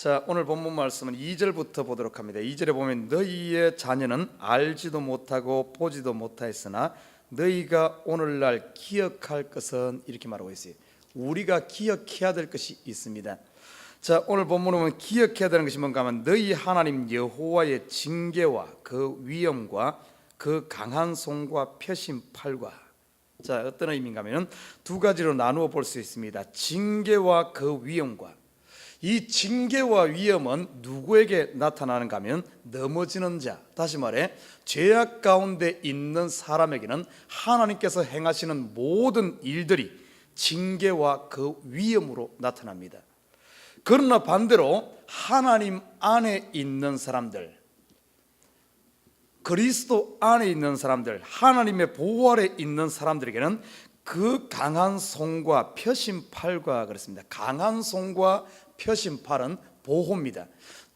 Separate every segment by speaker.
Speaker 1: 자, 오늘 본문 말씀은 2절부터 보도록 합니다. 2절에 보면 너희의 자녀는 알지도 못하고 보지도 못하였으나 너희가 오늘날 기억할 것은, 이렇게 말하고 있어요. 우리가 기억해야 될 것이 있습니다. 자, 오늘 본문에 보면 기억해야 되는 것이 뭔가 하면 너희 하나님 여호와의 징계와 그 위엄과 그 강한 손과 펴신 팔과, 자, 어떤 의미인가 하면 두 가지로 나누어 볼 수 있습니다. 징계와 그 위엄과, 이 징계와 위엄은 누구에게 나타나는가 하면 넘어지는 자, 다시 말해 죄악 가운데 있는 사람에게는 하나님께서 행하시는 모든 일들이 징계와 그 위엄으로 나타납니다. 그러나 반대로 하나님 안에 있는 사람들, 그리스도 안에 있는 사람들, 하나님의 보호 아래 있는 사람들에게는 그 강한 손과 펴신 팔과, 그렇습니다. 강한 손과 펴신 팔은 보호입니다.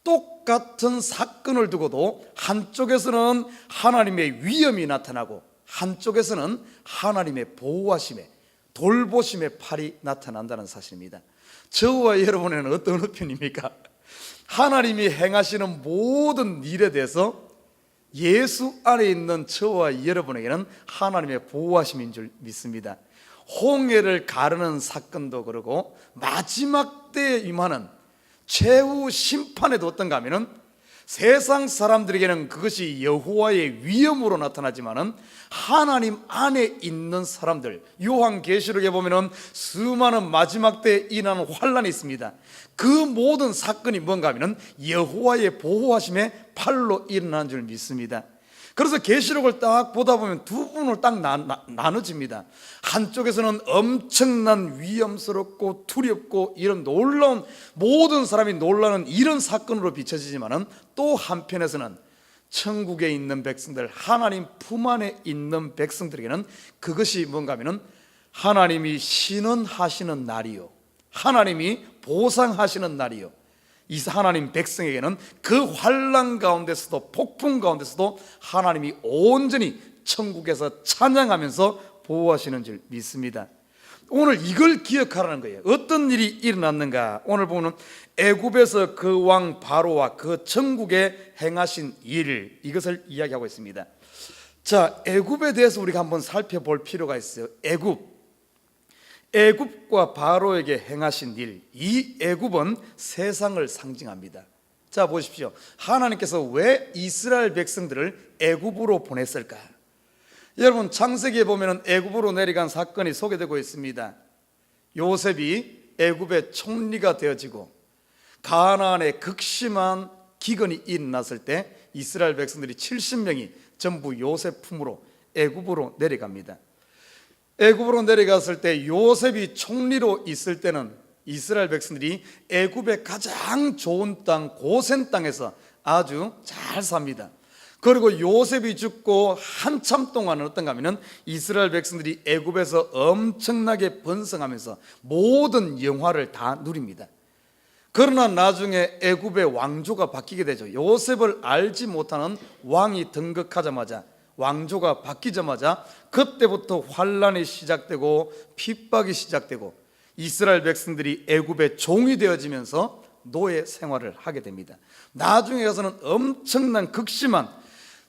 Speaker 1: 똑같은 사건을 두고도 한쪽에서는 하나님의 위엄이 나타나고 한쪽에서는 하나님의 보호하심에 돌보심의 팔이 나타난다는 사실입니다. 저와 여러분에는 어떤 편입니까? 하나님이 행하시는 모든 일에 대해서 예수 안에 있는 저와 여러분에게는 하나님의 보호하심인 줄 믿습니다. 홍해를 가르는 사건도 그러고 마지막 때에 임하는 최후 심판에도 어떤가 하면은 세상 사람들에게는 그것이 여호와의 위엄으로 나타나지만은 하나님 안에 있는 사람들, 요한계시록에 보면은 수많은 마지막 때에 일어나는 환란이 있습니다. 그 모든 사건이 뭔가 하면은 여호와의 보호하심의 팔로 일어나는 줄 믿습니다. 그래서 계시록을 딱 보다 보면 두 부분으로 딱 나눠집니다. 한쪽에서는 엄청난 위험스럽고 두렵고 이런 놀라운, 모든 사람이 놀라는 이런 사건으로 비춰지지만은 또 한편에서는 천국에 있는 백성들, 하나님 품 안에 있는 백성들에게는 그것이 뭔가 하면은 하나님이 신원하시는 날이요, 하나님이 보상하시는 날이요, 이 하나님 백성에게는 그 환난 가운데서도 폭풍 가운데서도 하나님이 온전히 천국에서 찬양하면서 보호하시는 줄 믿습니다. 오늘 이걸 기억하라는 거예요. 어떤 일이 일어났는가? 오늘 보면 애굽에서 그 왕 바로와 그 천국에 행하신 일, 이것을 이야기하고 있습니다. 자, 애굽에 대해서 우리가 한번 살펴볼 필요가 있어요. 애굽과 바로에게 행하신 일, 이 애굽은 세상을 상징합니다. 자, 보십시오. 하나님께서 왜 이스라엘 백성들을 애굽으로 보냈을까? 여러분, 창세기에 보면 애굽으로 내려간 사건이 소개되고 있습니다. 요셉이 애굽의 총리가 되어지고 가나안에 극심한 기근이 일어났을 때 이스라엘 백성들이 70명이 전부 요셉 품으로 애굽으로 내려갑니다. 애굽으로 내려갔을 때 요셉이 총리로 있을 때는 이스라엘 백성들이 애굽의 가장 좋은 땅, 고센 땅에서 아주 잘 삽니다. 그리고 요셉이 죽고 한참 동안은 어떤가 하면은 이스라엘 백성들이 애굽에서 엄청나게 번성하면서 모든 영화를 다 누립니다. 그러나 나중에 애굽의 왕조가 바뀌게 되죠. 요셉을 알지 못하는 왕이 등극하자마자, 왕조가 바뀌자마자 그때부터 환란이 시작되고 핍박이 시작되고 이스라엘 백성들이 애굽의 종이 되어지면서 노예 생활을 하게 됩니다. 나중에 가서는 엄청난 극심한,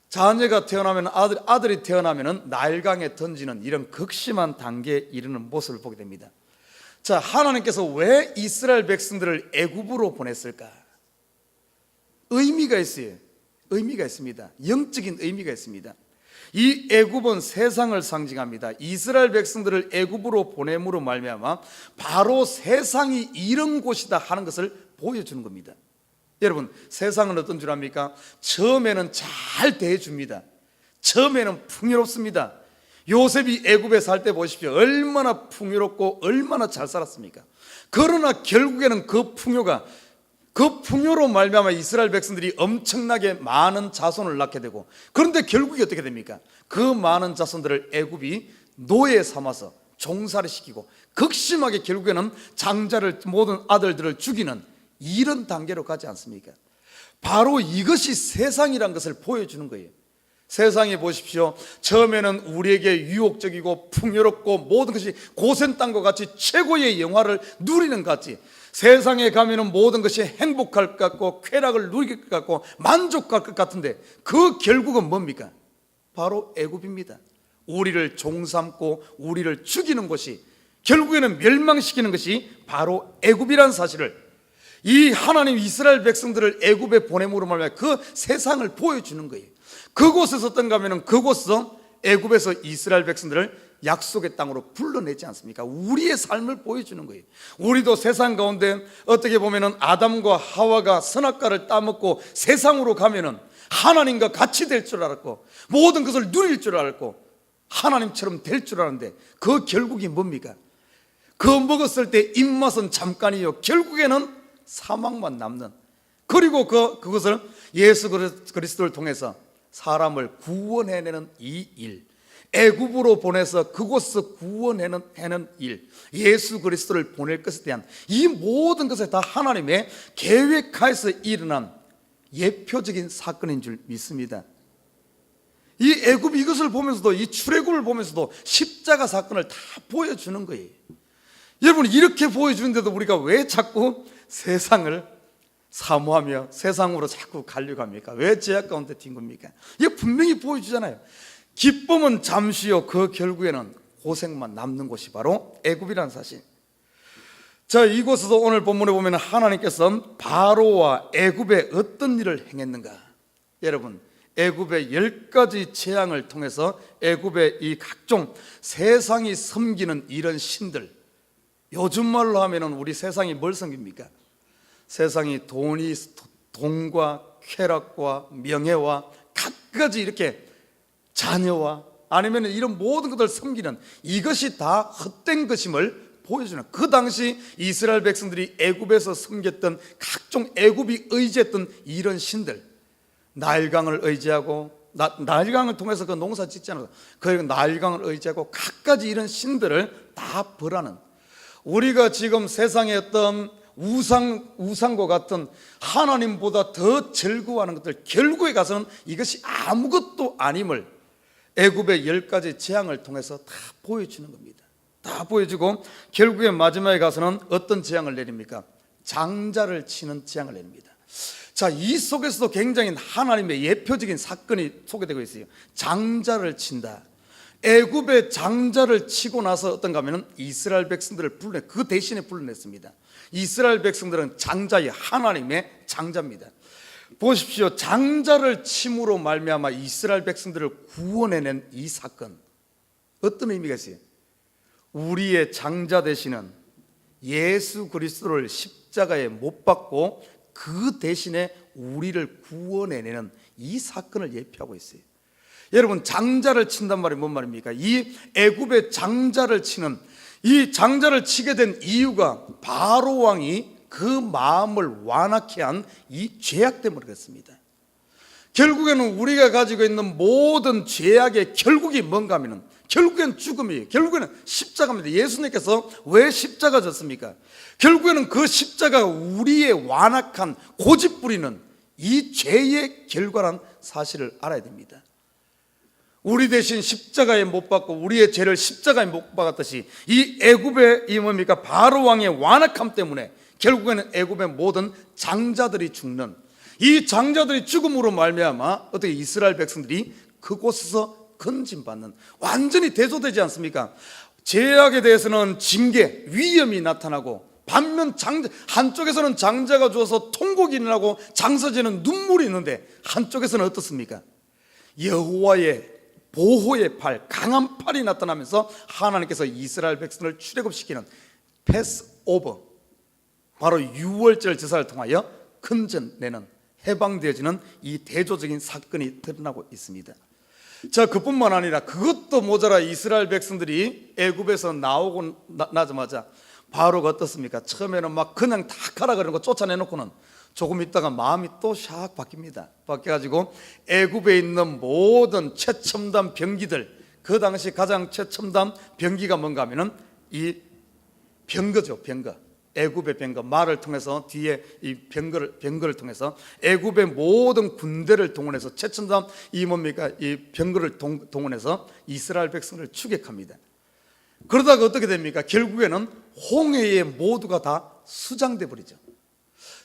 Speaker 1: 자녀가 태어나면 아들이 태어나면 나일강에 던지는 이런 극심한 단계에 이르는 모습을 보게 됩니다. 자, 하나님께서 왜 이스라엘 백성들을 애굽으로 보냈을까? 의미가 있어요. 의미가 있습니다. 영적인 의미가 있습니다. 이 애굽은 세상을 상징합니다. 이스라엘 백성들을 애굽으로 보냄으로 말미암아 바로 세상이 이런 곳이다 하는 것을 보여주는 겁니다. 여러분, 세상은 어떤 줄 압니까? 처음에는 잘 대해줍니다. 처음에는 풍요롭습니다. 요셉이 애굽에 살 때 보십시오. 얼마나 풍요롭고 얼마나 잘 살았습니까? 그러나 결국에는 그 풍요로 말미암아 이스라엘 백성들이 엄청나게 많은 자손을 낳게 되고, 그런데 결국에 어떻게 됩니까? 그 많은 자손들을 애굽이 노예 삼아서 종살이 시키고 극심하게 결국에는 장자를, 모든 아들들을 죽이는 이런 단계로 가지 않습니까? 바로 이것이 세상이란 것을 보여주는 거예요. 세상에 보십시오. 처음에는 우리에게 유혹적이고 풍요롭고 모든 것이 고센 땅과 같이 최고의 영화를 누리는 것 같이, 세상에 가면은 모든 것이 행복할 것 같고 쾌락을 누릴 것 같고 만족할 것 같은데 그 결국은 뭡니까? 바로 애굽입니다. 우리를 종삼고 우리를 죽이는 것이, 결국에는 멸망시키는 것이 바로 애굽이라는 사실을, 이 하나님 이스라엘 백성들을 애굽에 보냄으로 말미암아 그 세상을 보여주는 거예요. 그곳에서 어떤가 하면은 그곳에서 애굽에서 이스라엘 백성들을 약속의 땅으로 불러내지 않습니까? 우리의 삶을 보여주는 거예요. 우리도 세상 가운데 어떻게 보면은 아담과 하와가 선악과를 따먹고 세상으로 가면은 하나님과 같이 될 줄 알았고 모든 것을 누릴 줄 알았고 하나님처럼 될 줄 알았는데 그 결국이 뭡니까? 그 먹었을 때 입맛은 잠깐이요 결국에는 사망만 남는, 그리고 그것을 예수 그리스도를 통해서 사람을 구원해내는 이 일, 애굽으로 보내서 그곳에서 구원해내는 일, 예수 그리스도를 보낼 것에 대한 이 모든 것에 다 하나님의 계획하에서 일어난 예표적인 사건인 줄 믿습니다. 이 애굽 이것을 보면서도, 이 출애굽을 보면서도 십자가 사건을 다 보여주는 거예요. 여러분, 이렇게 보여주는데도 우리가 왜 자꾸 세상을 사모하며 세상으로 자꾸 가려고 합니까? 왜 죄악 가운데 뛴 겁니까? 이거 분명히 보여주잖아요. 기쁨은 잠시요 그 결국에는 고생만 남는 곳이 바로 애굽이라는 사실. 자, 이곳에서 오늘 본문에 보면 하나님께서 바로와 애굽에 어떤 일을 행했는가? 여러분, 애굽의 10가지 재앙을 통해서 애굽의 이 각종 세상이 섬기는 이런 신들, 요즘 말로 하면은 우리 세상이 뭘 섬깁니까? 세상이 돈과 쾌락과 명예와 갖가지 이렇게 자녀와 아니면 이런 모든 것들을 섬기는, 이것이 다 헛된 것임을 보여주는, 그 당시 이스라엘 백성들이 애굽에서 섬겼던 각종 애굽이 의지했던 이런 신들, 나일강을 의지하고 나일강을 통해서 그 농사 짓잖아요. 그 나일강을 의지하고 갖가지 이런 신들을 다 벌하는, 우리가 지금 세상의 어떤 우상과 같은 하나님보다 더 즐거워하는 것들, 결국에 가서는 이것이 아무것도 아님을 애굽의 10가지 재앙을 통해서 다 보여주는 겁니다. 다 보여주고 결국에 마지막에 가서는 어떤 재앙을 내립니까? 장자를 치는 재앙을 내립니다. 자, 이 속에서도 굉장히 하나님의 예표적인 사건이 소개되고 있어요. 장자를 친다. 애굽의 장자를 치고 나서 어떤가 하면 이스라엘 백성들을 그 대신에 불러냈습니다. 이스라엘 백성들은 장자의 하나님의 장자입니다. 보십시오. 장자를 침으로 말미암아 이스라엘 백성들을 구원해낸 이 사건, 어떤 의미가 있어요? 우리의 장자 되시는 예수 그리스도를 십자가에 못 박고 그 대신에 우리를 구원해내는 이 사건을 예표하고 있어요. 여러분, 장자를 친단 말이 뭔 말입니까? 이 애굽의 장자를 치는, 이 장자를 치게 된 이유가 바로 왕이 그 마음을 완악케 한 이 죄악 때문에 그렇습니다. 결국에는 우리가 가지고 있는 모든 죄악의 결국이 뭔가 하면은 결국엔 죽음이에요. 결국에는 십자가입니다. 예수님께서 왜 십자가 졌습니까? 결국에는 그 십자가가 우리의 완악한 고집 부리는 이 죄의 결과란 사실을 알아야 됩니다. 우리 대신 십자가에 못 박고 우리의 죄를 십자가에 못 박았듯이 이 애굽의 이 뭡니까? 바로 왕의 완악함 때문에 결국에는 애굽의 모든 장자들이 죽는, 이 장자들이 죽음으로 말미암아 어떻게 이스라엘 백성들이 그곳에서 건진받는, 완전히 대조되지 않습니까? 죄악에 대해서는 징계, 위험이 나타나고, 반면 한쪽에서는 장자가 죽어서 통곡이 일어나고 장서지는 눈물이 있는데 한쪽에서는 어떻습니까? 여호와의 보호의 팔, 강한 팔이 나타나면서 하나님께서 이스라엘 백성을 출애굽시키는 패스오버, 바로 유월절 제사를 통하여 건져내는, 해방되어지는 이 대조적인 사건이 드러나고 있습니다. 자, 그뿐만 아니라 그것도 모자라 이스라엘 백성들이 애굽에서 나자마자 바로가 어떻습니까? 처음에는 막 그냥 다 가라 그러는 거 쫓아내놓고는 조금 있다가 마음이 또 샥 바뀝니다. 바뀌어가지고 애굽에 있는 모든 최첨단 병기들, 그 당시 가장 최첨단 병기가 뭔가 하면은 이 병거죠. 병거, 애굽의 병거, 말을 통해서 뒤에 이 병거를 통해서 애굽의 모든 군대를 동원해서 최첨단 이 뭡니까? 이 병거를 동원해서 이스라엘 백성을 추격합니다. 그러다가 어떻게 됩니까? 결국에는 홍해에 모두가 다 수장돼 버리죠.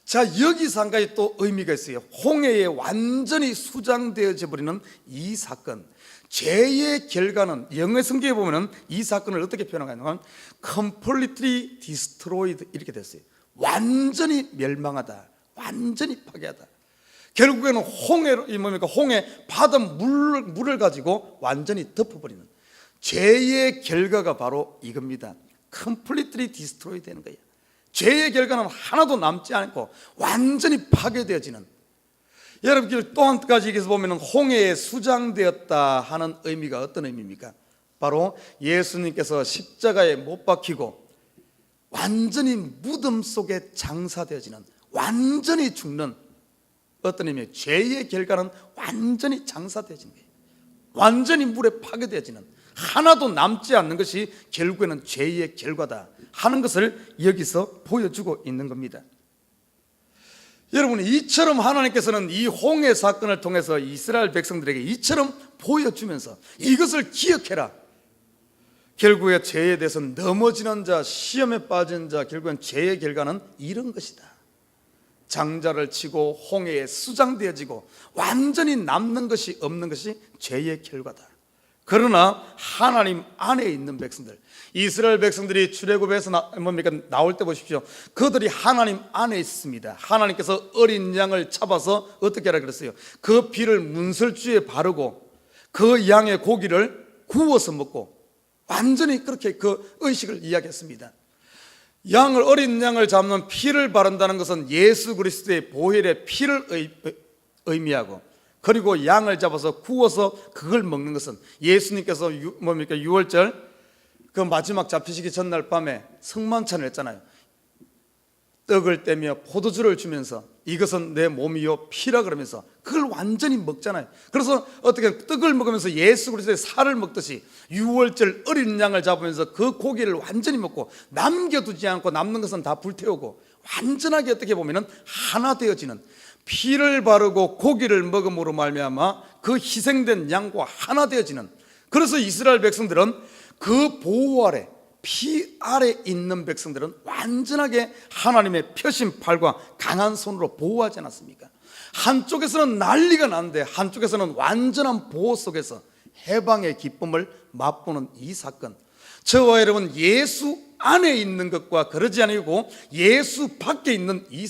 Speaker 1: 자, 여기서 한 가지 또 의미가 있어요. 홍해에 완전히 수장되어져 버리는 이 사건, 죄의 결과는 영어 성경에 보면은 이 사건을 어떻게 표현하냐면 completely destroyed 이렇게 됐어요. 완전히 멸망하다, 완전히 파괴하다. 결국에는 홍해 받은 물을 가지고 완전히 덮어버리는 죄의 결과가 바로 이겁니다. completely destroy 되는 거예요. 죄의 결과는 하나도 남지 않고 완전히 파괴되어지는. 여러분 또 한 가지 여기서 보면 홍해에 수장되었다 하는 의미가 어떤 의미입니까? 바로 예수님께서 십자가에 못 박히고 완전히 무덤 속에 장사되어지는, 완전히 죽는 어떤 의미예요? 죄의 결과는 완전히 장사되어지는 거예요. 완전히 물에 파괴되어지는, 하나도 남지 않는 것이 결국에는 죄의 결과다 하는 것을 여기서 보여주고 있는 겁니다. 여러분, 이처럼 하나님께서는 이 홍해 사건을 통해서 이스라엘 백성들에게 이처럼 보여주면서 이것을 기억해라. 결국에 죄에 대해서 넘어지는 자, 시험에 빠진 자, 결국엔 죄의 결과는 이런 것이다. 장자를 치고 홍해에 수장되어지고 완전히 남는 것이 없는 것이 죄의 결과다. 그러나 하나님 안에 있는 백성들, 이스라엘 백성들이 출애굽에서 나올 때 보십시오. 그들이 하나님 안에 있습니다. 하나님께서 어린 양을 잡아서 어떻게 하라 그랬어요? 그 피를 문설주에 바르고 그 양의 고기를 구워서 먹고, 완전히 그렇게 그 의식을 이야기했습니다. 어린 양을 잡는 피를 바른다는 것은 예수 그리스도의 보혈의 피를 의미하고, 그리고 양을 잡아서 구워서 그걸 먹는 것은 예수님께서 유월절 그 마지막 잡히시기 전날 밤에 성만찬을 했잖아요. 떡을 떼며 포도주를 주면서 이것은 내 몸이요 피라 그러면서 그걸 완전히 먹잖아요. 그래서 어떻게 떡을 먹으면서 예수 그리스도의 살을 먹듯이 유월절 어린 양을 잡으면서 그 고기를 완전히 먹고 남겨두지 않고 남는 것은 다 불태우고 완전하게 어떻게 보면은 하나 되어지는, 피를 바르고 고기를 먹음으로 말미암아 그 희생된 양과 하나 되어지는. 그래서 이스라엘 백성들은 그 보호 아래, 피 아래 있는 백성들은 완전하게 하나님의 펴신 팔과 강한 손으로 보호하지 않았습니까? 한쪽에서는 난리가 나는데 한쪽에서는 완전한 보호 속에서 해방의 기쁨을 맛보는 이 사건, 저와 여러분 예수 안에 있는 것과 그러지 아니고 예수 밖에 있는 이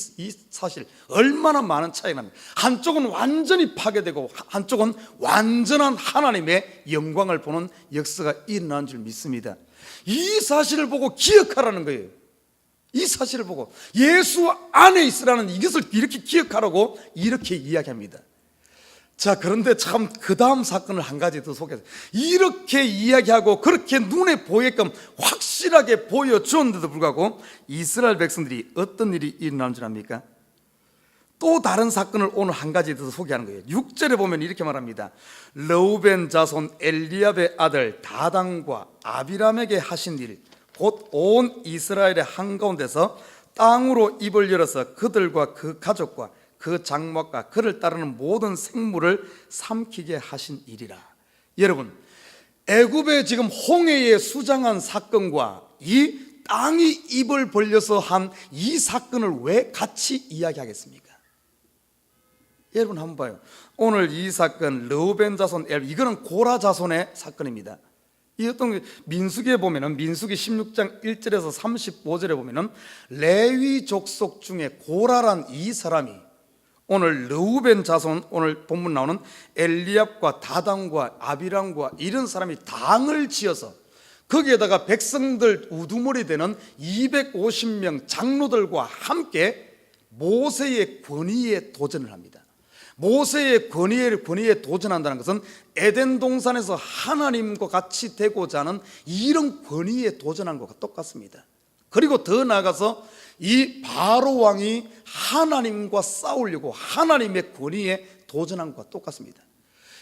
Speaker 1: 사실 얼마나 많은 차이가 납니다. 한쪽은 완전히 파괴되고 한쪽은 완전한 하나님의 영광을 보는 역사가 일어나는 줄 믿습니다. 이 사실을 보고 기억하라는 거예요. 이 사실을 보고 예수 안에 있으라는 이것을 이렇게 기억하라고 이렇게 이야기합니다. 자, 그런데 참 그 다음 사건을 한 가지 더 소개해서 이렇게 이야기하고 그렇게 눈에 보이게끔 확실하게 보여주었는데도 불구하고 이스라엘 백성들이 어떤 일이 일어나는 줄 압니까? 또 다른 사건을 오늘 한 가지 더 소개하는 거예요. 6절에 보면 이렇게 말합니다. 르우벤 자손 엘리압의 아들 다단과 아비람에게 하신 일, 곧 온 이스라엘의 한가운데서 땅으로 입을 열어서 그들과 그 가족과 그 장막과 그를 따르는 모든 생물을 삼키게 하신 일이라. 여러분, 애굽의 지금 홍해에 수장한 사건과 이 땅이 입을 벌려서 한 이 사건을 왜 같이 이야기하겠습니까? 여러분 한번 봐요. 오늘 이 사건 르우벤 자손 이거는 고라 자손의 사건입니다. 이 어떤 민수기에 보면은 민수기 16장 1절에서 35절에 보면은 레위 족속 중에 고라란 이 사람이 오늘 르우벤 자손, 오늘 본문 나오는 엘리압과 다단과 아비람과 이런 사람이 당을 지어서 거기에다가 백성들 우두머리 되는 250명 장로들과 함께 모세의 권위에 도전을 합니다. 모세의 권위에 도전한다는 것은 에덴 동산에서 하나님과 같이 되고자 하는 이런 권위에 도전한 것과 똑같습니다. 그리고 더 나아가서 이 바로 왕이 하나님과 싸우려고 하나님의 권위에 도전한 것과 똑같습니다.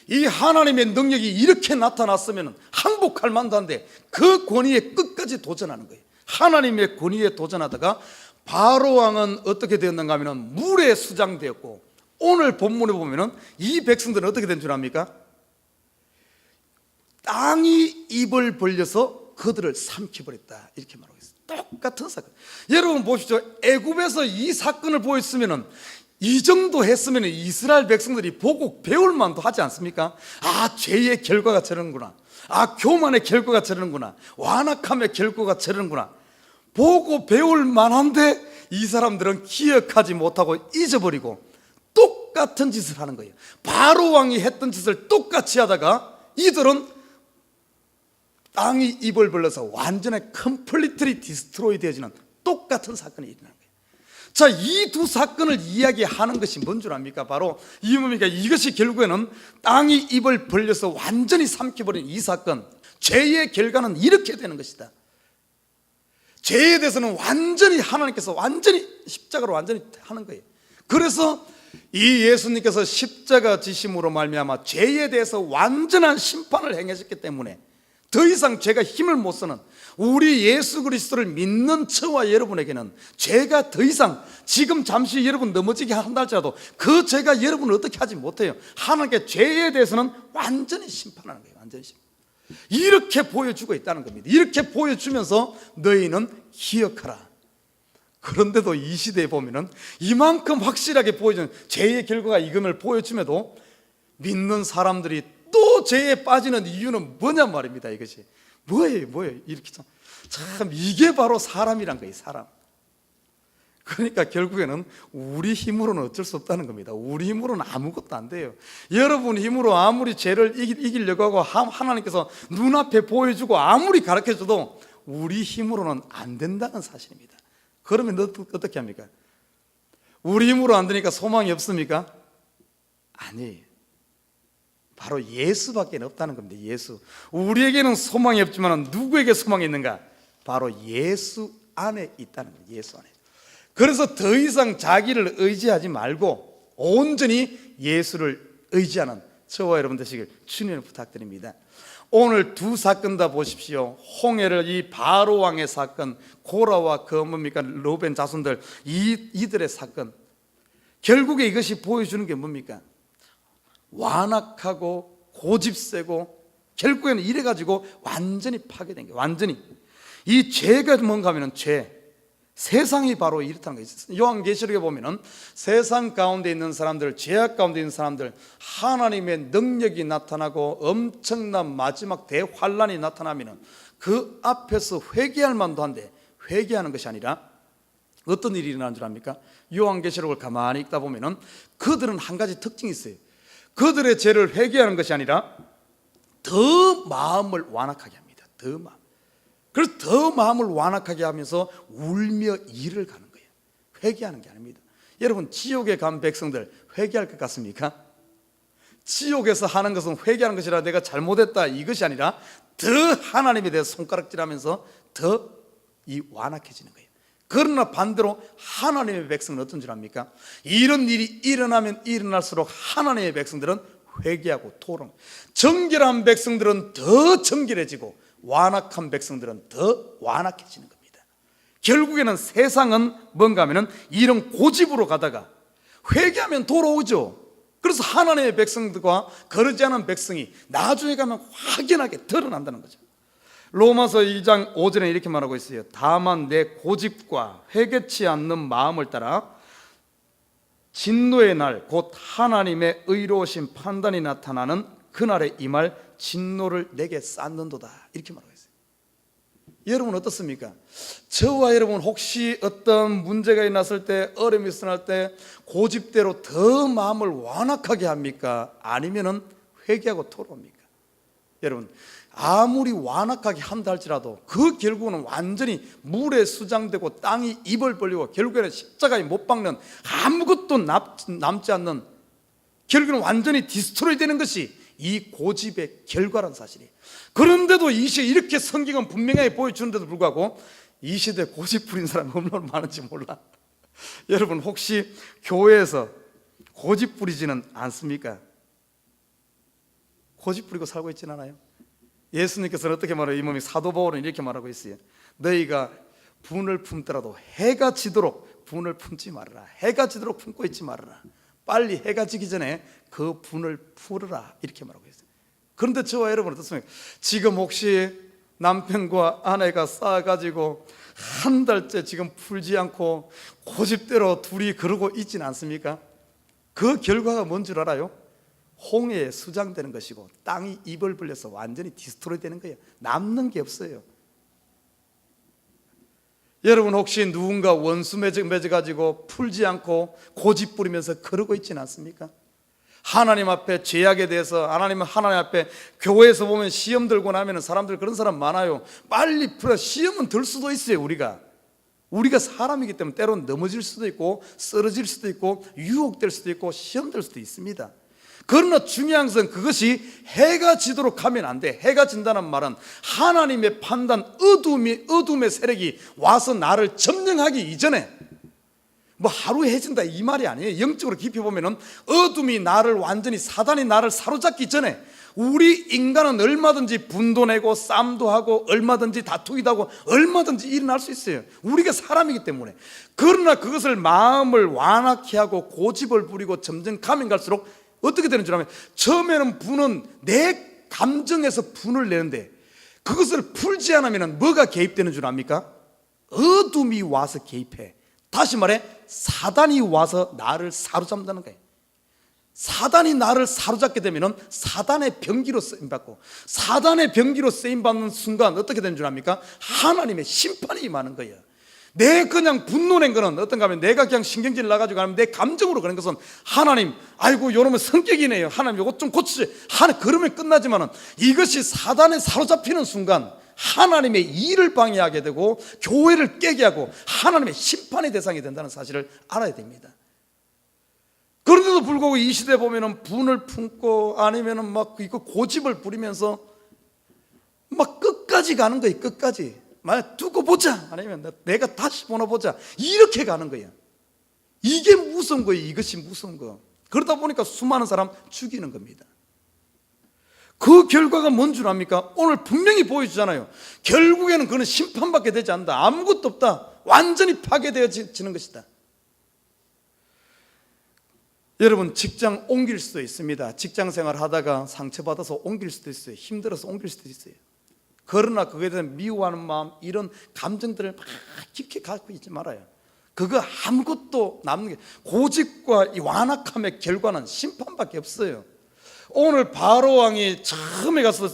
Speaker 1: 이 하나님의 능력이 이렇게 나타났으면 항복할 만도 한데 그 권위에 끝까지 도전하는 거예요. 하나님의 권위에 도전하다가 바로 왕은 어떻게 되었는가 하면 물에 수장되었고, 오늘 본문에 보면은 이 백성들은 어떻게 된 줄 압니까? 땅이 입을 벌려서 그들을 삼켜버렸다 이렇게 말하고 있어요. 똑같은 사건. 여러분 보십시오. 애굽에서 이 사건을 보였으면은, 이 정도 했으면 이스라엘 백성들이 보고 배울 만도 하지 않습니까? 아, 죄의 결과가 저러는구나. 아, 교만의 결과가 저러는구나. 완악함의 결과가 저러는구나. 보고 배울 만한데 이 사람들은 기억하지 못하고 잊어버리고 똑같은 짓을 하는 거예요. 바로 왕이 했던 짓을 똑같이 하다가 이들은 땅이 입을 벌려서 완전히 컴플리트리 디스트로이 되어지는 똑같은 사건이 일어나는 거예요. 자, 이 두 사건을 이야기하는 것이 뭔 줄 압니까? 바로 이 뭡니까? 이것이 결국에는 땅이 입을 벌려서 완전히 삼켜버린 이 사건, 죄의 결과는 이렇게 되는 것이다. 죄에 대해서는 완전히 하나님께서 완전히 십자가로 완전히 하는 거예요. 그래서 이 예수님께서 십자가 지심으로 말미암아 죄에 대해서 완전한 심판을 행하셨기 때문에 더 이상 죄가 힘을 못 쓰는 우리 예수 그리스도를 믿는 저와 여러분에게는 죄가 더 이상 지금 잠시 여러분 넘어지게 한다 할지라도 그 죄가 여러분을 어떻게 하지 못해요. 하나님께 죄에 대해서는 완전히 심판하는 거예요. 완전히 심판. 이렇게 보여주고 있다는 겁니다. 이렇게 보여주면서 너희는 기억하라. 그런데도 이 시대에 보면은 이만큼 확실하게 보여주는 죄의 결과가 이금을 보여줌에도 믿는 사람들이 또 죄에 빠지는 이유는 뭐냐 말입니다. 이것이 뭐예요? 이렇게 참 이게 바로 사람이란 거예요. 사람. 그러니까 결국에는 우리 힘으로는 어쩔 수 없다는 겁니다. 우리 힘으로는 아무것도 안 돼요. 여러분 힘으로 아무리 죄를 이기려고 하고 하나님께서 눈앞에 보여주고 아무리 가르쳐줘도 우리 힘으로는 안 된다는 사실입니다. 그러면 어떻게 합니까? 우리 힘으로 안 되니까 소망이 없습니까? 아니에요. 바로 예수밖에 없다는 겁니다. 예수. 우리에게는 소망이 없지만 누구에게 소망이 있는가? 바로 예수 안에 있다는 거예요. 예수 안에. 그래서 더 이상 자기를 의지하지 말고 온전히 예수를 의지하는 저와 여러분 되시길 주님을 부탁드립니다. 오늘 두 사건 다 보십시오. 홍해를 이 바로 왕의 사건, 고라와 그 뭡니까 로벤 자손들 이들의 사건. 결국에 이것이 보여주는 게 뭡니까? 완악하고 고집세고 결국에는 이래가지고 완전히 파괴된 게 완전히 이 죄가 뭔가 하면은 죄. 세상이 바로 이렇다는 것이 요한계시록에 보면은 세상 가운데 있는 사람들, 죄악 가운데 있는 사람들, 하나님의 능력이 나타나고 엄청난 마지막 대환란이 나타나면은 그 앞에서 회개할 만도 한데 회개하는 것이 아니라 어떤 일이 일어나는 줄 압니까? 요한계시록을 가만히 읽다 보면은 그들은 한 가지 특징이 있어요. 그들의 죄를 회개하는 것이 아니라 더 마음을 완악하게 합니다. 더 마음. 그래서 더 마음을 완악하게 하면서 울며 일을 가는 거예요. 회개하는 게 아닙니다. 여러분 지옥에 간 백성들 회개할 것 같습니까? 지옥에서 하는 것은 회개하는 것이라 내가 잘못했다 이것이 아니라 더 하나님에 대해서 손가락질하면서 더 이 완악해지는 거예요. 그러나 반대로 하나님의 백성은 어떤 줄 압니까? 이런 일이 일어나면 일어날수록 하나님의 백성들은 회개하고 토론. 정결한 백성들은 더 정결해지고 완악한 백성들은 더 완악해지는 겁니다. 결국에는 세상은 뭔가 하면은 이런 고집으로 가다가 회개하면 돌아오죠. 그래서 하나님의 백성들과 그러지 않은 백성이 나중에 가면 확연하게 드러난다는 거죠. 로마서 2장 5절에 이렇게 말하고 있어요. 다만 내 고집과 회개치 않는 마음을 따라 진노의 날 곧 하나님의 의로우신 판단이 나타나는 그날에 임할 진노를 내게 쌓는도다 이렇게 말하고 있어요. 여러분 어떻습니까? 저와 여러분 혹시 어떤 문제가 일어났을 때 어려움이 일어날 때 고집대로 더 마음을 완악하게 합니까? 아니면은 회개하고 토로합니까? 여러분 아무리 완악하게 한다 할지라도 그 결국은 완전히 물에 수장되고 땅이 입을 벌리고 결국에는 십자가에 못 박는 아무것도 남지 않는 결국은 완전히 디스트로이 되는 것이 이 고집의 결과란 사실이에요. 그런데도 이 시대에 이렇게 성경은 분명하게 보여주는데도 불구하고 이 시대에 고집 부린 사람이 얼마나 많은지 몰라. 여러분 혹시 교회에서 고집 부리지는 않습니까? 고집 부리고 살고 있지는 않아요? 예수님께서는 어떻게 말해요? 이 몸이 사도 바울은 이렇게 말하고 있어요. 너희가 분을 품더라도 해가 지도록 분을 품지 말아라. 해가 지도록 품고 있지 말아라. 빨리 해가 지기 전에 그 분을 풀어라 이렇게 말하고 있어요. 그런데 저와 여러분 어떻습니까? 지금 혹시 남편과 아내가 싸워가지고 한 달째 지금 풀지 않고 고집대로 둘이 그러고 있지는 않습니까? 그 결과가 뭔 줄 알아요? 홍해에 수장되는 것이고 땅이 입을 벌려서 완전히 디스트로이 되는 거예요. 남는 게 없어요. 여러분 혹시 누군가 원수 맺어가지고 풀지 않고 고집 부리면서 그러고 있지는 않습니까? 하나님 앞에 죄악에 대해서 하나님 앞에 교회에서 보면 시험 들고 나면 사람들 그런 사람 많아요. 빨리 풀어. 시험은 들 수도 있어요. 우리가 사람이기 때문에 때로는 넘어질 수도 있고 쓰러질 수도 있고 유혹될 수도 있고 시험 될 수도 있습니다. 그러나 중요한 것은 그것이 해가 지도록 하면 안 돼. 해가 진다는 말은 하나님의 판단, 어둠의 세력이 와서 나를 점령하기 이전에, 뭐 하루 해진다 이 말이 아니에요. 영적으로 깊이 보면은 어둠이 나를 완전히, 사단이 나를 사로잡기 전에 우리 인간은 얼마든지 분도 내고 싸움도 하고 얼마든지 다투기도 하고 얼마든지 일어날 수 있어요. 우리가 사람이기 때문에. 그러나 그것을 마음을 완악히 하고 고집을 부리고 점점 가면 갈수록 어떻게 되는 줄 아면, 처음에는 분은 내 감정에서 분을 내는데 그것을 풀지 않으면 뭐가 개입되는 줄 압니까? 어둠이 와서 개입해. 다시 말해 사단이 와서 나를 사로잡는다는 거예요. 사단이 나를 사로잡게 되면 사단의 병기로 쓰임받고, 사단의 병기로 쓰임받는 순간 어떻게 되는 줄 압니까? 하나님의 심판이 임하는 거예요. 내 그냥 분노낸 거는 어떤가 하면 내가 그냥 신경질 나가지고 하면 내 감정으로 그런 것은 하나님, 아이고 요놈은 성격이네요, 하나님 이것 좀 고치세요, 하나님, 그러면 끝나지만은 이것이 사단에 사로잡히는 순간 하나님의 일을 방해하게 되고 교회를 깨게 하고 하나님의 심판의 대상이 된다는 사실을 알아야 됩니다. 그런데도 불구하고 이 시대에 보면은 분을 품고 아니면은 막 이거 고집을 부리면서 막 끝까지 가는 거예요. 끝까지. 만약 두고 보자, 아니면 내가 다시 보나 보자, 이렇게 가는 거예요. 이게 무서운 거예요. 이것이 무서운 거. 그러다 보니까 수많은 사람 죽이는 겁니다. 그 결과가 뭔 줄 압니까? 오늘 분명히 보여주잖아요. 결국에는 그는 심판받게 되지 않는다. 아무것도 없다. 완전히 파괴되어지는 것이다. 여러분, 직장 옮길 수도 있습니다. 직장 생활 하다가 상처받아서 옮길 수도 있어요. 힘들어서 옮길 수도 있어요. 그러나 그거에 대한 미워하는 마음, 이런 감정들을 막 깊게 갖고 있지 말아요. 그거 아무것도 남는 게, 고집과 이 완악함의 결과는 심판밖에 없어요. 오늘 바로 왕이 처음에 가서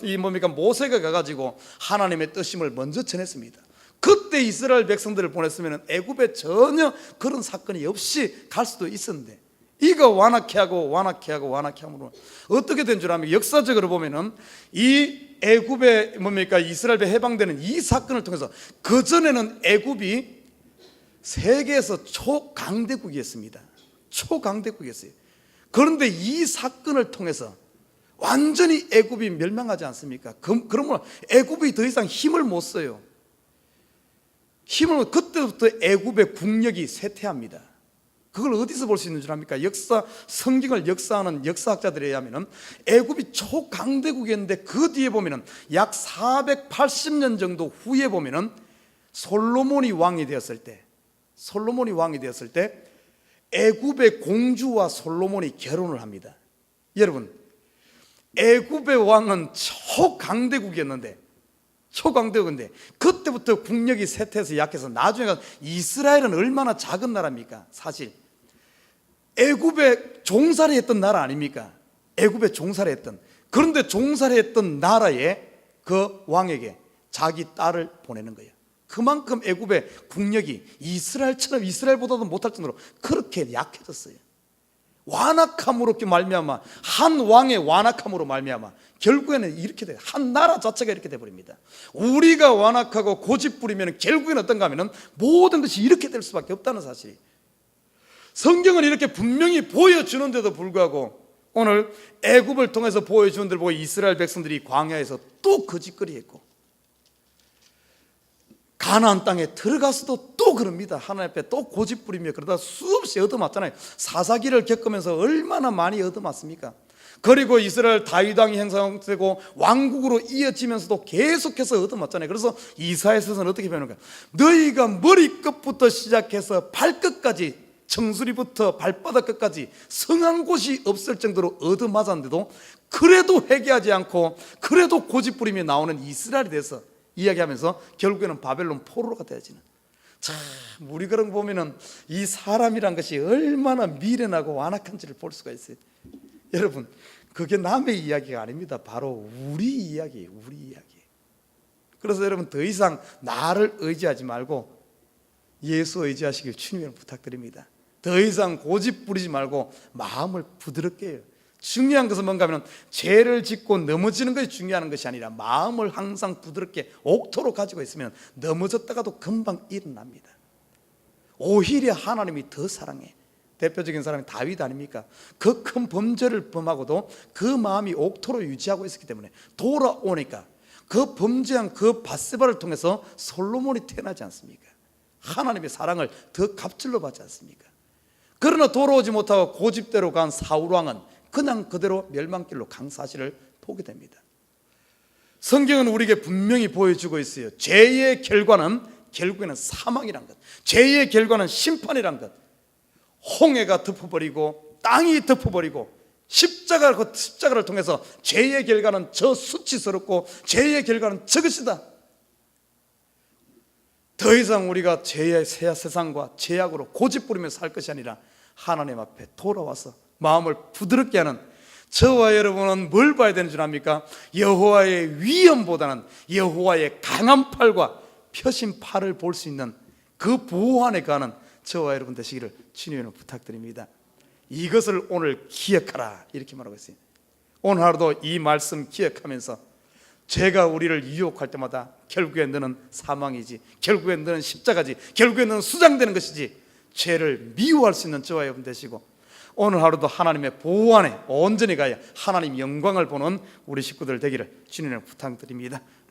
Speaker 1: 모세가 가가지고 하나님의 뜻임을 먼저 전했습니다. 그때 이스라엘 백성들을 보냈으면 애굽에 전혀 그런 사건이 없이 갈 수도 있었는데, 이가 완악해 함으로 어떻게 된 줄 아면, 역사적으로 보면은 이 애굽의 이스라엘에 해방되는 이 사건을 통해서, 그 전에는 애굽이 세계에서 초강대국이었습니다. 초강대국이었어요. 그런데 이 사건을 통해서 완전히 애굽이 멸망하지 않습니까? 그러면 애굽이 더 이상 힘을 못 써요. 그때부터 애굽의 국력이 쇠퇴합니다. 그걸 어디서 볼 수 있는 줄 압니까? 성경을 역사하는 역사학자들에 의하면 애굽이 초강대국이었는데 그 뒤에 보면 약 480년 정도 후에 보면 솔로몬이 왕이 되었을 때 애굽의 공주와 솔로몬이 결혼을 합니다. 여러분, 애굽의 왕은 초강대국이었는데 그때부터 국력이 쇠퇴해서 약해서 나중에 가서, 이스라엘은 얼마나 작은 나라입니까? 사실 애굽에 종살이 했던 나라 아닙니까? 애굽에 종살이 했던, 그런데 종살이 했던 나라에 그 왕에게 자기 딸을 보내는 거예요. 그만큼 애굽의 국력이 이스라엘보다도 못할 정도로 그렇게 약해졌어요. 완악함으로 말미암아, 한 왕의 완악함으로 말미암아 결국에는 이렇게 돼요. 한 나라 자체가 이렇게 돼버립니다. 우리가 완악하고 고집 부리면 결국에는 어떤가 하면 모든 것이 이렇게 될 수밖에 없다는 사실이, 성경은 이렇게 분명히 보여주는데도 불구하고 오늘 애굽을 통해서 보여주는 대로 보고 이스라엘 백성들이 광야에서 또 거짓거리했고, 가나안 땅에 들어가서도 또 그럽니다. 하나님 앞에 또 고집 부리며 그러다 수없이 얻어맞잖아요. 사사기를 겪으면서 얼마나 많이 얻어맞습니까? 그리고 이스라엘 다윗 왕이 형성되고 왕국으로 이어지면서도 계속해서 얻어맞잖아요. 그래서 이사야서는 어떻게 표현하는가? 너희가 머리끝부터 시작해서 발끝까지, 정수리부터 발바닥 끝까지 성한 곳이 없을 정도로 얻어맞았는데도 그래도 회개하지 않고 그래도 고집 부리며 나오는 이스라엘에 대해서 이야기하면서 결국에는 바벨론 포로가 되어지는, 참 우리 그런 거 보면은 이 사람이란 것이 얼마나 미련하고 완악한지를 볼 수가 있어요. 여러분, 그게 남의 이야기가 아닙니다. 바로 우리 이야기예요. 우리 이야기. 그래서 여러분, 더 이상 나를 의지하지 말고 예수 의지하시길 주님을 부탁드립니다. 더 이상 고집 부리지 말고 마음을 부드럽게 해요. 중요한 것은 뭔가 하면 죄를 짓고 넘어지는 것이 중요한 것이 아니라 마음을 항상 부드럽게 옥토로 가지고 있으면 넘어졌다가도 금방 일어납니다. 오히려 하나님이 더 사랑해. 대표적인 사람이 다윗 아닙니까? 그 큰 범죄를 범하고도 그 마음이 옥토로 유지하고 있었기 때문에 돌아오니까 그 범죄한 그 밧세바를 통해서 솔로몬이 태어나지 않습니까? 하나님의 사랑을 더 갑질로 받지 않습니까? 그러나 돌아오지 못하고 고집대로 간 사울왕은 그냥 그대로 멸망길로 간 사실을 보게 됩니다. 성경은 우리에게 분명히 보여주고 있어요. 죄의 결과는 결국에는 사망이란 것, 죄의 결과는 심판이란 것. 홍해가 덮어버리고 땅이 덮어버리고 십자가를 통해서 죄의 결과는 저 수치스럽고 죄의 결과는 저것이다. 더 이상 우리가 죄의 세상과 죄악으로 고집부리며 살 것이 아니라 하나님 앞에 돌아와서 마음을 부드럽게 하는, 저와 여러분은 뭘 봐야 되는 줄 압니까? 여호와의 위엄보다는 여호와의 강한 팔과 펴신 팔을 볼 수 있는 그 보호 안에 가는 저와 여러분 되시기를 주님으로 부탁드립니다. 이것을 오늘 기억하라, 이렇게 말하고 있어요. 오늘 하루도 이 말씀 기억하면서 죄가 우리를 유혹할 때마다 결국엔 너는 사망이지, 결국엔 너는 십자가지, 결국엔 너는 수장되는 것이지, 죄를 미워할 수 있는 저와 여러분 되시고 오늘 하루도 하나님의 보호 안에 온전히 가야 하나님 영광을 보는 우리 식구들 되기를 주님으로 부탁드립니다.